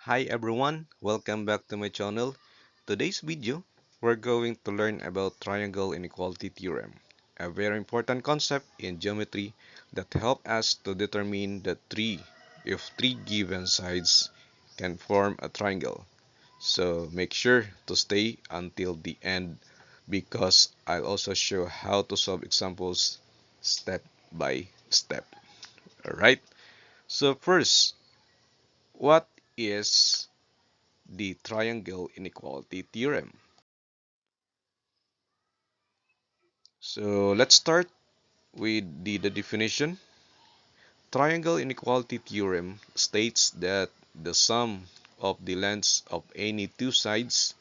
Hi everyone, welcome back to my channel. Today's video, we're going to learn about triangle inequality theorem, a very important concept in geometry that help us to determine the if three given sides can form a triangle. So make sure to stay until the end because I'll also show how to solve examples step by step. Alright, so first, what is the triangle inequality theorem? So let's start with the definition. Triangle inequality theorem states that the sum of the lengths of any two sides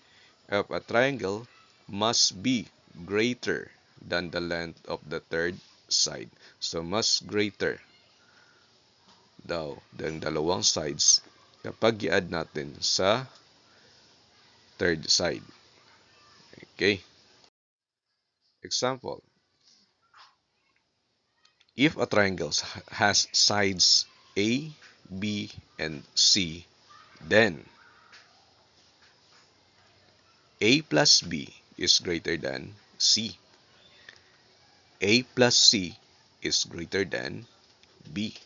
of a triangle must be greater than the length of the third side. So must greater daw than dalawang sides kapag i-add natin sa third side. Okay? Example, if a triangle has sides A, B, and C, then A plus B is greater than C. A plus C is greater than B.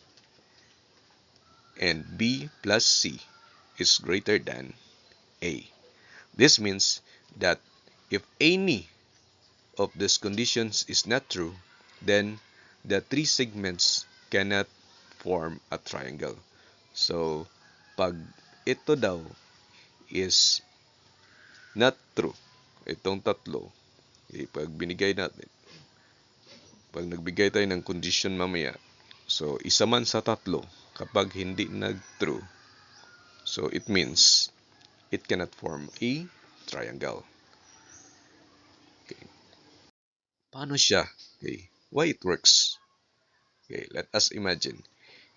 And B plus C is greater than A. This means that if any of these conditions is not true, then the three segments cannot form a triangle. So, pag ito daw is not true, itong tatlo, pag binigay natin, pag nagbigay tayo ng condition mamaya, so isa man sa tatlo, kapag hindi nag-true, so it means it cannot form a triangle. Okay. Paano siya? Okay. Why it works? Okay, let us imagine.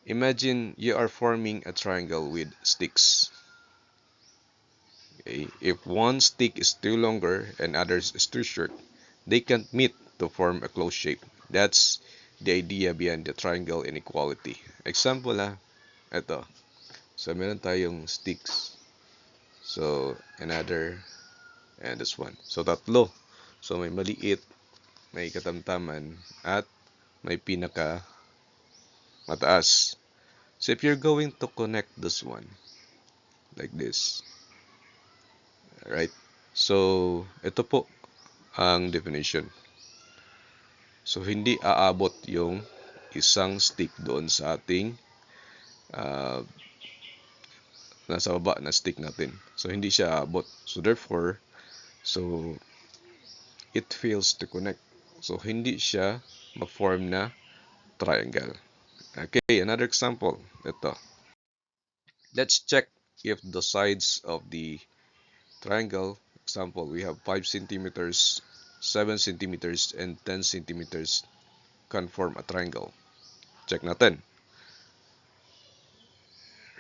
Imagine you are forming a triangle with sticks. Okay. If one stick is too longer and others is too short, they can't meet to form a closed shape. That's the idea behind the triangle inequality. Example ito. So meron tayong sticks. So another and this one. So tatlo. So may maliit, may katamtaman, at may pinaka mataas. So if you're going to connect this one like this, right? So ito po ang definition. So hindi aabot yung isang stick doon sa ating uh, nasa baba na stick natin. So hindi siya aabot. So therefore, so it fails to connect. So hindi siya ma-form na triangle. Okay, another example. Ito. Let's check if the sides of the triangle, example, we have 5 centimeters, 7 centimeters, and 10 centimeters can form a triangle. Check natin.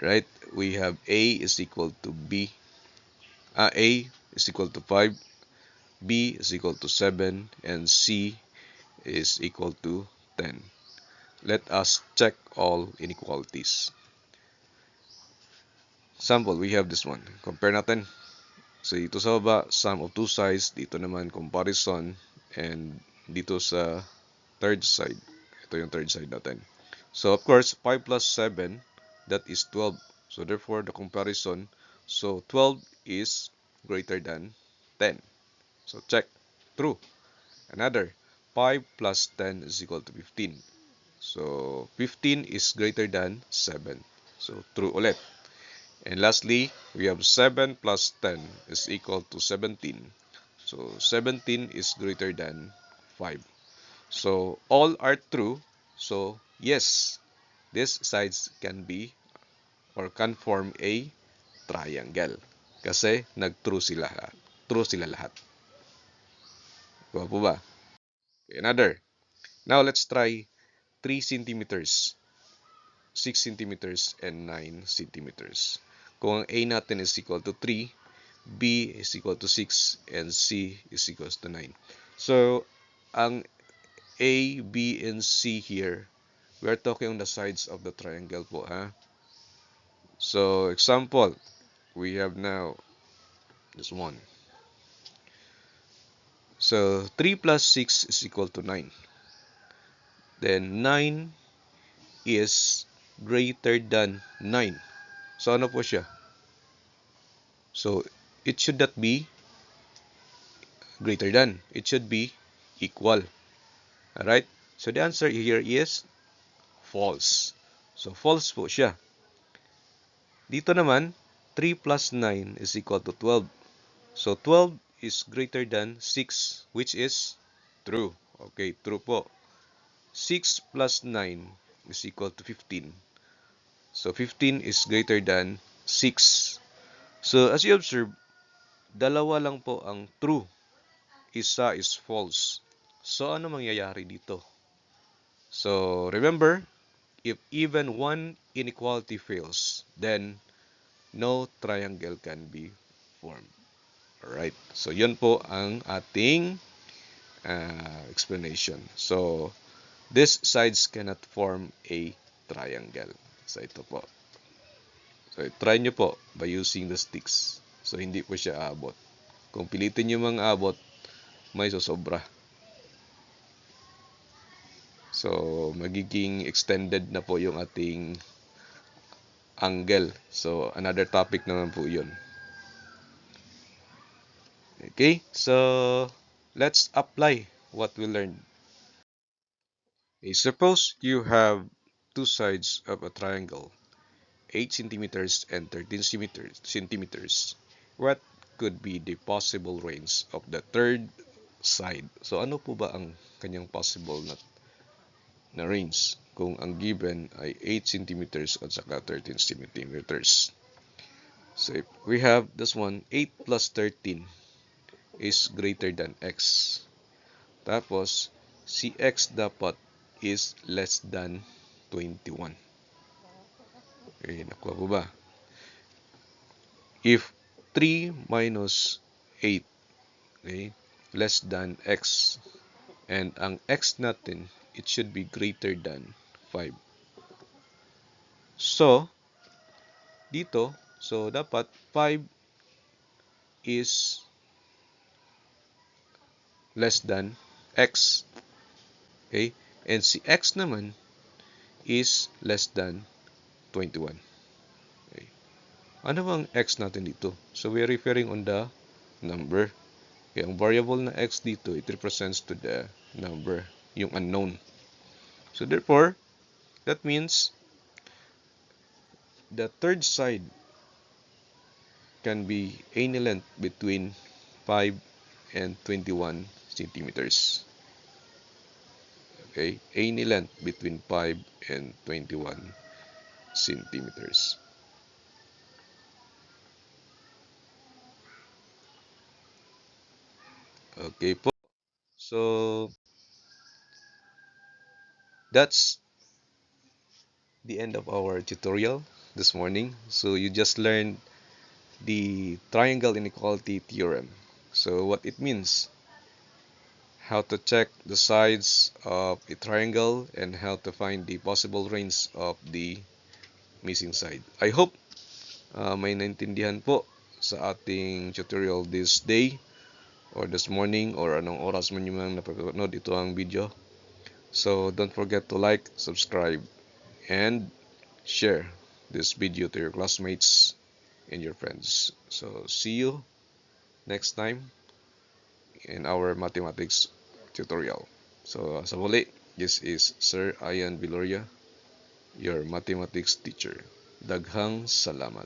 Right? We have A is equal to B. A is equal to 5, B is equal to 7, and C is equal to 10. Let us check all inequalities. Sample, we have this one. Compare natin. So, dito sa baba, sum of two sides. Dito naman, comparison. And dito sa third side. Ito yung third side natin. So, of course, 5 plus 7, that is 12. So, therefore, the comparison. So, 12 is greater than 10. So, check. True. Another. 5 plus 10 is equal to 15. So, 15 is greater than 7. So, true ulit. And lastly, we have 7 plus 10 is equal to 17. So, 17 is greater than 5. So, all are true. So, yes, these sides can be or can form a triangle. Kasi nag-true sila. True sila lahat. Kuha po ba? Okay, another. Now, let's try 3 centimeters, 6 centimeters, and 9 centimeters. Kung ang A natin is equal to 3, B is equal to 6, and C is equals to 9. So, ang A, B, and C here, we're talking on the sides of the triangle po, ha? So, example, we have now this one. So 3 plus 6 is equal to 9. Then 9 is greater than 9. So ano po siya? So it should not be greater than. It should be equal. Alright? So the answer here is false. So false po siya. Dito naman, 3 plus 9 is equal to 12. So 12 is greater than 6, which is true. Okay, true po. 6 plus 9 is equal to 15. So 15 is greater than 6. So as you observe, dalawa lang po ang true. Isa is false. So ano mangyayari dito? So remember, if even one inequality fails, then no triangle can be formed. Alright, so yun po ang ating explanation. So these sides cannot form a triangle. So ito po. So try nyo po by using the sticks. So hindi po siya aabot. Kung pilitin nyo mang abot, may sosobra. So magiging extended na po yung ating angle. So another topic naman po yun. Okay, so let's apply what we learned. Okay, suppose you have two sides of a triangle, 8 centimeters and 13 centimeters. What could be the possible range of the third side? So ano po ba ang kanyang possible na range kung ang given ay 8 centimeters at saka 13 centimeters? So if we have this one, 8 plus 13 is greater than x. Tapos, si x dapat is less than 21. Okay, nakuha po ba? If 3 minus 8, okay, less than x, and ang x natin, it should be greater than 5. So, dito, so dapat 5 is less than x. Okay? And si x naman is less than 21. Okay. Ano bang x natin dito? So we are referring on the number. Okay, ang variable na x dito, it represents to the number, yung unknown. So therefore, that means the third side can be any length between 5 and 21 centimeters. Okay, any length between 5 and 21 centimeters. Okay po. So that's the end of our tutorial this morning. So you just learned the triangle inequality theorem. So what it means, how to check the sides of a triangle, and how to find the possible range of the missing side. I hope may naintindihan po sa ating tutorial this day or this morning or anong oras man yung napapanood ito ang video. So don't forget to like, subscribe, and share this video to your classmates and your friends. So see you next time in our mathematics tutorial. So sa muli, this is Sir Ian Viloria, your mathematics teacher. Daghang salamat.